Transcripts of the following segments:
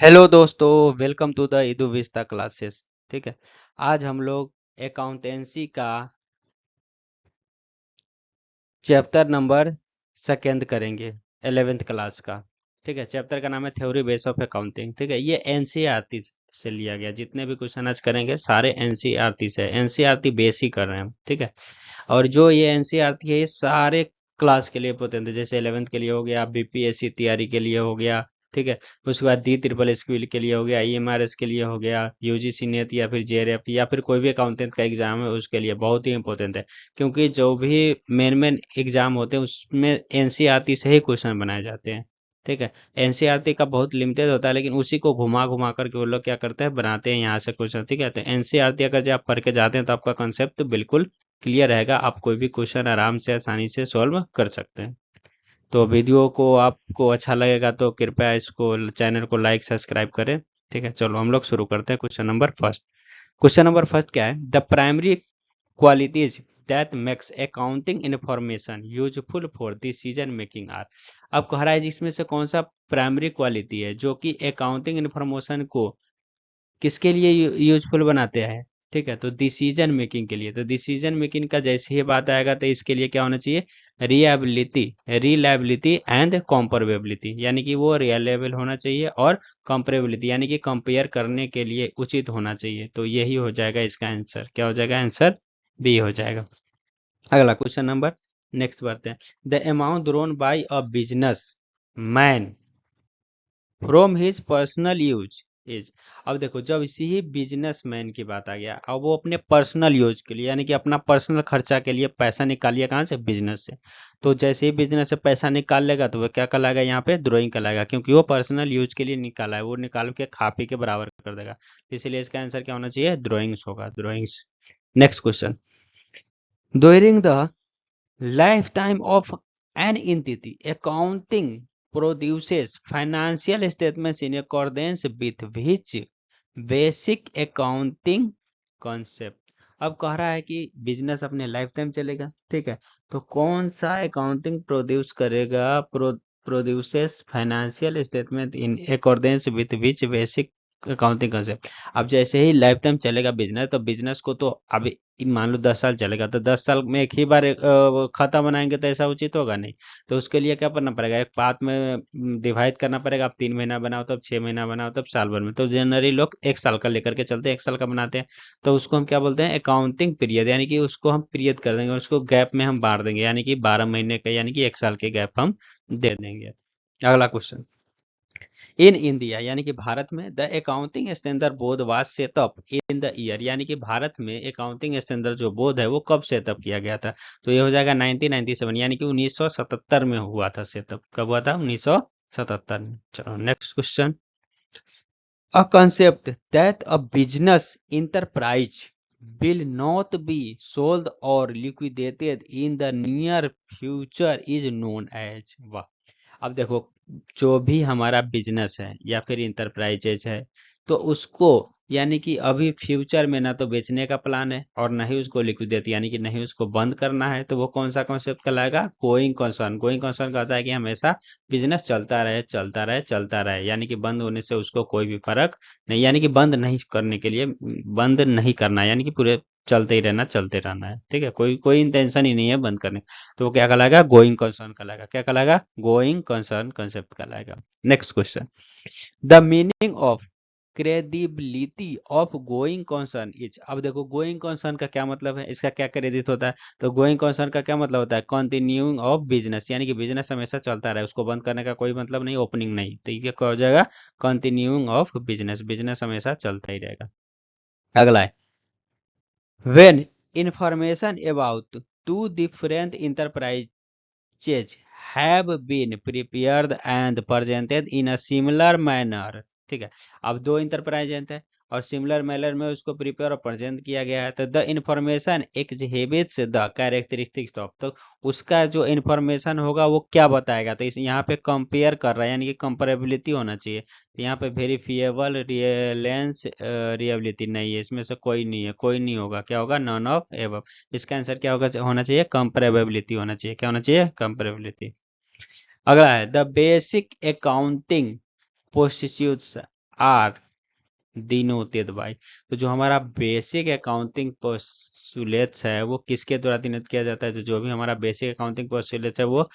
Hello दोस्तों, welcome to the इदु vista classes. ठीक है। आज हम लोग अकाउंटेंसी का चैप्टर नंबर सेकेंड करेंगे, 11th क्लास का। ठीक है। चैप्टर का नाम है थ्योरी बेस ऑफ अकाउंटिंग। ठीक है। ये एनसीईआरटी से लिया गया। जितने भी क्वेश्चन आज करेंगे सारे एनसीईआरटी से, एनसीईआरटी बेस ही कर रहे हैं हम। ठीक है। और जो ये एनसीईआरटी है ये सारे क्लास के लिए इंपॉर्टेंट है। जैसे 11th के लिए हो गया, बीपीएससी तैयारी के लिए हो गया। ठीक है। उसके बाद डी ट्रिपल एसक्यूएल के लिए हो गया, ईएमआरएस के लिए हो गया, यूजीसी नेट या फिर जेआरएफ या फिर कोई भी अकाउंटेंट का एग्जाम है उसके लिए बहुत ही इंपॉर्टेंट है। क्योंकि जो भी मेन मेन एग्जाम होते हैं उसमें एनसीईआरटी से ही क्वेश्चन बनाए जाते हैं। ठीक है। एनसीईआरटी का बहुत लिमिटेड होता है, लेकिन उसी को घुमा घुमा करके वो लोग क्या करते हैं, बनाते हैं यहाँ से क्वेश्चन। ठीक है। तो एनसीईआरटी अगर जब आप पढ़ के जाते हैं तो आपका कंसेप्ट बिल्कुल क्लियर रहेगा। आप कोई भी क्वेश्चन आराम से आसानी से सॉल्व कर सकते हैं। तो वीडियो को आपको अच्छा लगेगा तो कृपया इसको चैनल को लाइक सब्सक्राइब करें। ठीक है। चलो हम लोग शुरू करते हैं। Question number first. Question number first क्या है? The primary qualities that makes accounting information useful for decision making are. अब कह रहा है जिसमें से कौन सा प्राइमरी क्वालिटी है जो कि अकाउंटिंग इंफॉर्मेशन को किसके लिए यूजफुल बनाते हैं? ठीक है। तो डिसीजन मेकिंग के लिए। तो डिसीजन मेकिंग का जैसे ही बात आएगा तो इसके लिए क्या होना चाहिए? रिएबिलिटी, रिलायबिलिटी एंड कंपेरेबिलिटी, यानी कि वो रिलायबल होना चाहिए, और कंपेरेबिलिटी यानी कि कंपेयर करने के लिए उचित होना चाहिए। तो यही हो जाएगा इसका आंसर। क्या हो जाएगा? आंसर बी हो जाएगा। अगला क्वेश्चन नंबर नेक्स्ट बढ़ते हैं। The amount drawn by a business man from his personal use is. अब देखो, जब इसी ही बिजनेसमैन की बात आ गया, अब वो अपने पर्सनल यूज के लिए यानी कि अपना पर्सनल खर्चा के लिए पैसा निकालिए कहाँ से? बिजनेस से। तो जैसे ही बिजनेस से पैसा निकाल लेगा तो वो क्या कहलाएगा? यहाँ पे ड्राइंग कहलाएगा, क्योंकि वो पर्सनल यूज के लिए निकाला है। वो निकाल के खा पी के बराबर कर देगा। इसलिए इसका आंसर क्या होना चाहिए? ड्राइंग्स होगा, drawings. Next question. During the lifetime of an entity, accounting produces financial statements in accordance with which basic accounting concept। अब कह रहा है कि बिजनेस अपने लाइफ टाइम चलेगा। ठीक है। तो कौन सा अकाउंटिंग प्रोड्यूस करेगा? Produces financial statement in accordance with which basic accounting concept. अब जैसे ही लाइफ टाइम चलेगा बिजनेस, तो बिजनेस को तो अभी मान लो 10 साल चलेगा, तो 10 साल में एक ही बार खाता बनाएंगे तो ऐसा उचित होगा नहीं। तो उसके लिए क्या करना पड़ेगा? एक पार्ट में डिवाइड करना पड़ेगा। आप 3 महीना बनाओ, तब 6 महीना बनाओ, तब साल भर में। तो जनरली लोग 1 साल का लेकर के चलते हैं, 1 साल का बनाते हैं। तो उसको हम क्या बोलते हैं? अकाउंटिंग पीरियड, यानी कि उसको हम पीरियड कर देंगे, उसको गैप में हम बांट देंगे, यानी कि 12 महीने का यानी कि 1 साल के गैप हम दे देंगे। अगला क्वेश्चन। इन इंडिया यानी कि भारत में the accounting standard board was setup in the year, यानी कि भारत में अकाउंटिंग स्टैंडर्ड जो बोर्ड है वो कब सेटअप किया गया था? तो ये हो जाएगा 1997, यानी कि 1977 में हुआ था सेटअप। कब हुआ था? 1977 में। चलो next question. A concept that a business enterprise will not be sold or liquidated in the near future is known as। वाह। अब देखो, जो भी हमारा बिजनेस है या फिर इंटरप्राइजेज है, तो उसको यानी कि अभी फ्यूचर में ना तो बेचने का प्लान है और ना ही उसको लिक्विडेट यानी कि नहीं उसको बंद करना है। तो वो कौन सा कॉन्सेप्ट कहलाएगा? Going concern. गोइंग कंसर्न कहता है कि हमेशा बिजनेस चलता रहे, चलता रहे, चलता रहे, यानी कि बंद होने से उसको कोई भी फर्क नहीं, यानी कि बंद नहीं करने के लिए बंद नहीं करना, यानी कि पूरे चलते ही रहना, चलते रहना है। ठीक है। कोई कोई इंटेंशन ही नहीं है बंद करने। तो वो क्या कहलाएगा? गोइंग कंसर्न कहलाएगा। क्या कहलाएगा? गोइंग कंसर्न कंसेप्ट कहलाएगा। Next question. The meaning of credibility of going concern is. अब देखो, गोइंग कंसर्न का क्या मतलब है? इसका क्या क्रेडिट होता है? तो गोइंग कंसर्न का क्या मतलब होता है? कंटिन्यूइंग ऑफ बिजनेस, यानी कि बिजनेस हमेशा चलता रहे, उसको बंद करने का कोई मतलब नहीं, ओपनिंग नहीं। तो ये क्या हो जाएगा? कंटिन्यूइंग ऑफ बिजनेस, बिजनेस हमेशा चलता ही रहेगा। अगला है। When information about two different enterprises have been prepared and presented in a similar manner। ठीक है। अब दो इंटरप्राइज है और सिमिलर मैनर में उसको प्रिपेयर और प्रेजेंट किया गया है, तो the information exhibits the characteristics of. तो उसका जो इंफॉर्मेशन होगा वो क्या बताएगा? तो इस यहाँ पे कंपेयर कर रहा है, यानी कि कंपेरेबिलिटी होना चाहिए। तो यहाँ पे वेरीफिएबल, रियलेंस, रिएबिलिटी नहीं है, इसमें से कोई नहीं है, कोई नहीं होगा। क्या होगा? None of above. इसका आंसर क्या होगा? होना चाहिए कंपेरेबिलिटी होना चाहिए। क्या होना चाहिए? कंपेरेबिलिटी। अगला है the basic accounting procedures are denoted by. तो जो हमारा बेसिक अकाउंटिंग पोस्टुलेट्स है वो किसके द्वारा डिनोट किया जाता है? तो जो भी हमारा बेसिक अकाउंटिंग पोस्टुलेट्स है वो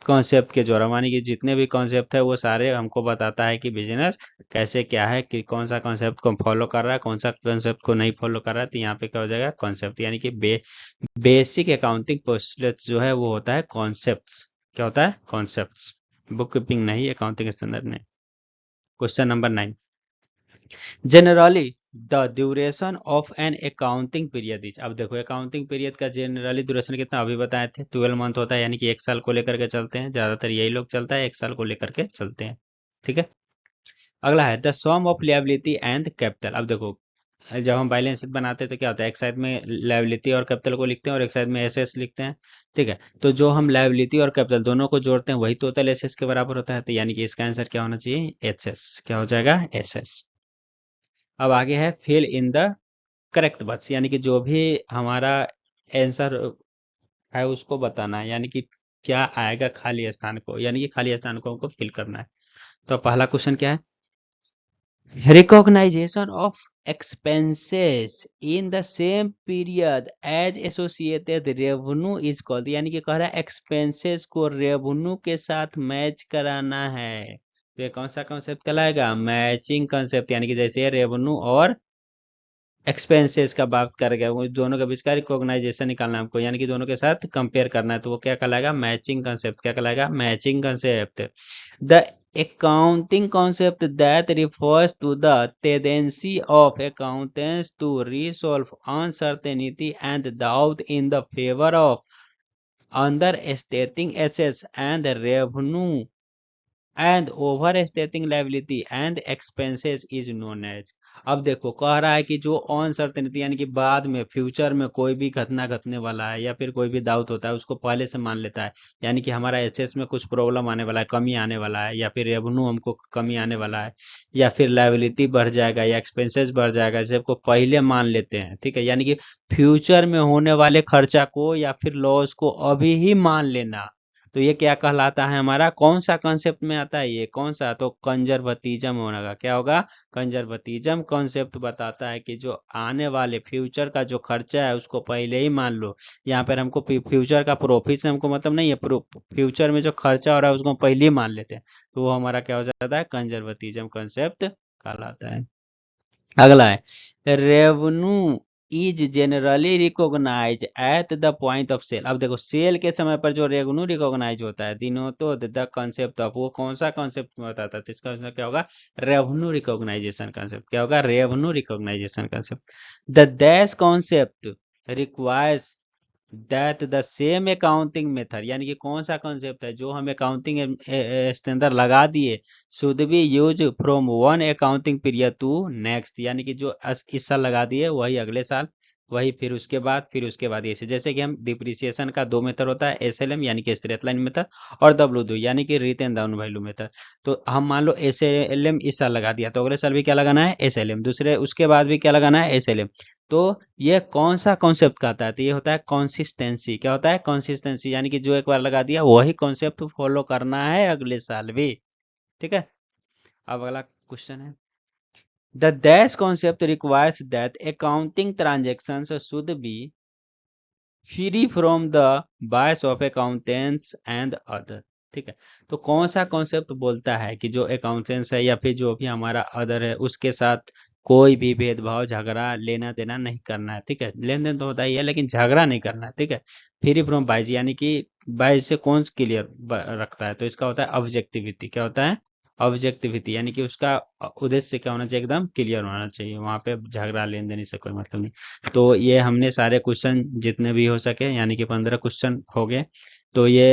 कॉन्सेप्ट के द्वारा, मानी कि जितने भी कॉन्सेप्ट है वो सारे हमको बताता है कि बिजनेस कैसे क्या है, कि कौन सा कॉन्सेप्ट को फॉलो कर रहा है, कौन सा कॉन्सेप्ट को नहीं फॉलो कर रहा है। तो यहाँ पे क्या हो जाएगा? कॉन्सेप्ट, यानी कि बेसिक अकाउंटिंग पोस्टुलेट्स जो है वो होता है कॉन्सेप्ट्स। क्या होता है? कॉन्सेप्ट्स। बुक कीपिंग नहीं, अकाउंटिंग स्टैंडर्ड नहीं। Question number 9, generally the duration of an accounting period is. अब देखो अकाउंटिंग पीरियड का जनरली ड्यूरेशन कितना अभी बताए थे, 12 मंथ होता है, यानी कि 1 साल को लेकर के चलते हैं, ज्यादातर यही लोग चलता है 1 साल को लेकर के चलते हैं। ठीक है। अगला है the sum of liability and capital. अब देखो जब हम बैलेंस शीट बनाते हैं तो क्या होता है, एक साइड में लायबिलिटी और कैपिटल को लिखते हैं और एक साइड में एसेट्स लिखते हैं। ठीक है। तो जो हम लायबिलिटी और कैपिटल दोनों को जोड़ते हैं वही टोटल एसेट्स के बराबर होता है, तो यानी कि इसका आंसर क्या होना चाहिए? एसेट्स। क्या हो जाएगा? एसेट्स। अब आगे है fill in the correct box, यानी कि जो भी हमारा आंसर है उसको बताना है, यानी कि क्या आएगा खाली स्थान को, यानी कि खाली स्थान को हमको फिल करना है। तो पहला क्वेश्चन क्या है? Recognization of expenses in the same period as associated revenue is called, यानी कि कह रहा है एक्सपेंसेस को रेवेन्यू के साथ मैच कराना है। तो ये कौन सा कॉन्सेप्ट कहलाएगा? मैचिंग कॉन्सेप्ट, यानी कि जैसे रेवेन्यू और एक्सपेंसेस का बात कर गया, वो दोनों के बीच का रिकॉग्नाइजेशन निकालना है हमको, यानी कि दोनों के साथ कंपेयर करना है, तो वो क्या कहलाएगा? Matching concept. क्या कहलाएगा? Matching concept. The accounting concept that refers to the tendency of accountants to resolve uncertainty and doubt in the favor of understating assets and revenue and overstating liability and expenses is known as। अब देखो कह रहा है कि जो uncertainty यानी कि बाद में फ्यूचर में कोई भी घटना घटने वाला है या फिर कोई भी डाउट होता है उसको पहले से मान लेता है, यानी कि हमारा एसेट्स में कुछ प्रॉब्लम आने वाला है, कमी आने वाला है, या फिर रेवेन्यू हमको कमी आने वाला है, या फिर लायबिलिटी बढ़ जाएगा या एक्सपेंसेस बढ़ जाएगा, इसे सबको पहले मान लेते हैं। ठीक है। यानी कि फ्यूचर में होने वाले खर्चा को या फिर लॉस को अभी ही मान लेना, तो ये क्या कहलाता है? हमारा कौन सा कॉन्सेप्ट में आता है? ये कौन सा? तो कंजर्वतिज्म होगा। क्या होगा? कंजर्वतिज्म कॉन्सेप्ट बताता है कि जो आने वाले फ्यूचर का जो खर्चा है उसको पहले ही मान लो। यहाँ पर हमको फ्यूचर का प्रॉफिट से हमको मतलब नहीं है, फ्यूचर में जो खर्चा हो रहा है उसको पहले ही मान लेते हैं, तो वो हमारा क्या हो जाता है? कंजर्वतिज्म कॉन्सेप्ट कहलाता है। अगला है revenue is generally recognize at the point of sale. अब देखो सेल के समय पर जो रेवेन्यू रिकॉग्नाइज होता है दिनों तो द कॉन्सेप्ट ऑफ, वो कौन सा कॉन्सेप्ट में बताता है? तो इसका मतलब क्या होगा? Revenue recognization concept. क्या होगा? Revenue recognization concept. The dash concept requires that the same accounting method, यानी कि कौन सा कॉन्सेप्ट है जो हम अकाउंटिंग स्टैंडर्ड लगा दिए, should be use from one accounting period to next, यानी कि जो इस साल लगा दिए वही अगले साल, वही फिर उसके बाद ऐसे, जैसे कि हम डिप्रिसिएशन का दो मेथड होता है, एसएलएम यानी कि स्ट्रेट लाइन मेथड, और डब्ल्यू यानी कि रिटेन डाउन वैल्यू मेथड। तो हम मान लो एसएलएम इस साल लगा दिया तो अगले साल भी क्या लगाना है? एसएलएम। दूसरे उसके बाद भी क्या लगाना है? एसएलएम। तो ये कौन सा कॉन्सेप्ट कहता है? तो ये होता है कंसिस्टेंसी। क्या होता है? कंसिस्टेंसी, यानी कि जो एक बार लगा दिया वही कॉन्सेप्ट फॉलो करना है अगले साल भी। ठीक है। अब अगला क्वेश्चन है the dash concept requires that accounting transactions should be free from the bias of accountants and other. ठीक है। तो कौन सा कॉन्सेप्ट बोलता है कि जो अकाउंटेंट्स है या फिर जो भी हमारा अदर है उसके साथ कोई भी भेदभाव झगड़ा लेना देना नहीं करना है। ठीक है। लेन देन तो होता ही है लेकिन झगड़ा नहीं करना है। ठीक है। फ्री फ्रॉम बाइज, यानी कि बाइज से कौन क्लियर रखता है? तो इसका होता है ऑब्जेक्टिविटी। क्या होता है? ऑब्जेक्टिविटी, यानी कि उसका उद्देश्य क्या होना चाहिए? एकदम क्लियर होना चाहिए, वहां पे झगड़ा लेन देन से कोई मतलब नहीं। तो ये हमने सारे क्वेश्चन जितने भी हो सके, यानी कि 15 क्वेश्चन हो गए। तो ये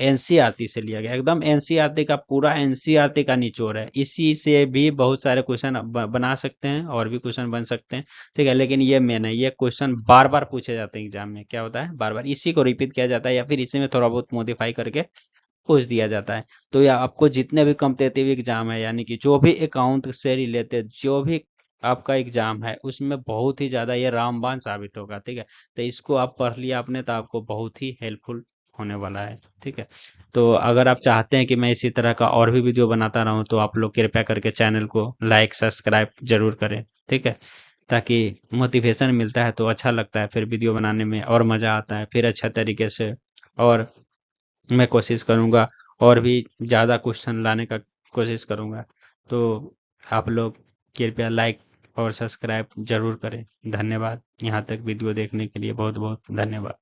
एनसीईआरटी से लिया गया, एकदम एनसीईआरटी का पूरा एनसीईआरटी का निचोड़ है। इसी से भी बहुत सारे क्वेश्चन बना सकते हैं और भी क्वेश्चन बन सकते हैं। ठीक है। लेकिन ये मेन है, ये क्वेश्चन बार बार पूछे जाते हैं एग्जाम में। क्या होता है? बार बार इसी को रिपीट किया जाता है या फिर इसी में थोड़ा बहुत मॉडिफाई करके पूछ दिया जाता है। तो या आपको जितने भी कॉम्पिटिटिव एग्जाम है, यानी कि जो भी अकाउंट से रिलेटेड जो भी आपका एग्जाम है उसमें बहुत ही ज्यादा ये रामबाण साबित होगा। ठीक है। तो इसको आप पढ़ लिया आपने तो आपको बहुत ही हेल्पफुल होने वाला है। ठीक है, तो अगर आप चाहते हैं कि मैं इसी तरह का और भी वीडियो बनाता रहूं तो आप लोग कृपया करके चैनल को लाइक सब्सक्राइब जरूर करें। ठीक है, ताकि मोटिवेशन मिलता है तो अच्छा लगता है, फिर वीडियो बनाने में और मज़ा आता है, फिर अच्छा तरीके से। और मैं कोशिश करूंगा और भी ज़्यादा क्वेश्चन लाने का कोशिश करूंगा। तो आप लोग कृपया लाइक और सब्सक्राइब जरूर करें। धन्यवाद, यहाँ तक वीडियो देखने के लिए बहुत बहुत धन्यवाद।